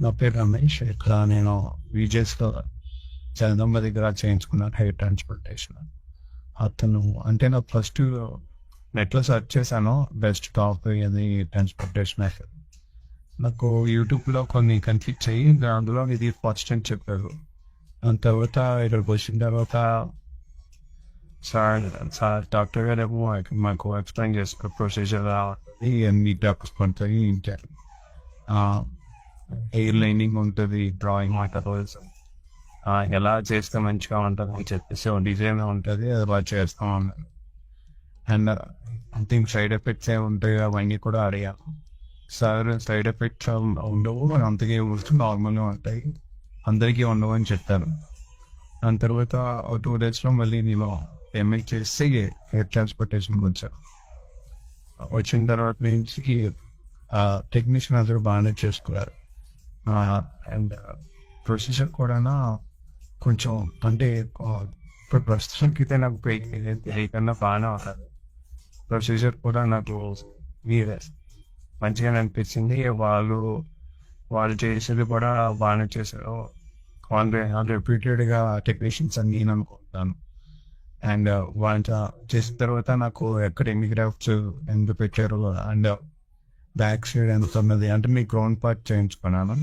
నా పేరు రమేష్. ఇక్కడ నేను విజేస్‌లో జగదంబ దగ్గర చేయించుకున్నాను హెయిర్ ట్రాన్స్‌ప్లాంటేషన్. అతను అంటే నాకు ఫస్ట్ నెట్‌లో సెర్చ్ చేశాను. బెస్ట్ టాప్ ఏది ట్రాన్స్‌ప్లాంటేషన్ మెథడ్. నాకు యూట్యూబ్‌లో కొన్ని కనిపించాయి. అందులో ఇది ఫస్ట్ అని చెప్పారు. దాని తర్వాత ఇక్కడికి వచ్చిన తర్వాత సార్ సార్ డాక్టర్ గారేమో మాకు ఎక్స్‌ప్లెయిన్ చేస్తారు ప్రొసీజర్ ఇవన్నీ డాక్టర్స్ పడతాయి. హెయిర్ లైనింగ్ ఉంటుంది, డ్రాయింగ్ ఉంటుంది, ఎలా చేస్తే మంచిగా ఉంటుంది అని చెప్పేసి డిజైన్ ఉంటుంది, అది బాగా చేస్తాం అన్నారు. అండ్ దీనికి సైడ్ ఎఫెక్ట్స్ ఏమి ఉంటాయి అవన్నీ కూడా అడిగాను. సార్ సైడ్ ఎఫెక్ట్స్ ఉండవు, అంతకే నార్మల్గా ఉంటాయి, అందరికీ ఉండవు అని చెప్పారు. దాని తర్వాత 2 daysలో మళ్ళీ నేను పేమెంట్ చేసి హెయిర్ ట్రాన్స్‌ప్లాంటేషన్కి వచ్చాను. వచ్చిన తర్వాత నుంచి టెక్నీషియన్ అందరూ బాగానే చేసుకున్నారు. అండ్ ప్రొసీజర్ కూడా కొంచెం అంటే ఇప్పుడు ప్రస్తుతానికైతే నాకు పెయిన్ కన్నా బాగానే ఉంటుంది. ప్రొసీజర్ కూడా నాకు మీరే మంచిగానే అనిపించింది. వాళ్ళు చేసేది కూడా బాగానే చేశారు. రిపీటెడ్గా టెక్నీషియన్స్ అని నేను అనుకుంటాను. అండ్ వాళ్ళు చేసిన తర్వాత నాకు ఎక్కడ ఎన్ని గ్రాఫ్ట్స్ ఎందుకు పెట్టారు అండ్ బ్యాక్ సైడ్ ఎంత ఉన్నది అంటే మీ గ్రౌండ్ పార్ట్ చేయించుకున్నాను.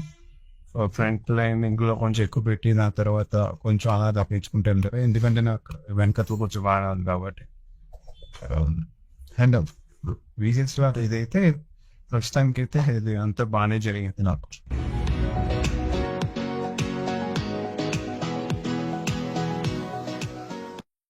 ఫ్రంట్ లైనింగ్లో కొంచెం ఎక్కువ పెట్టి నా తర్వాత కొంచెం అలా తప్పించుకుంటే వెళ్తారు, ఎందుకంటే నాకు వెనకతో కొంచెం బాగా ఉంది కాబట్టి. అండ్ వీజెస్లో ఇదైతే ప్రస్తుతానికైతే ఇది అంతా బాగానే జరిగింది నాకు.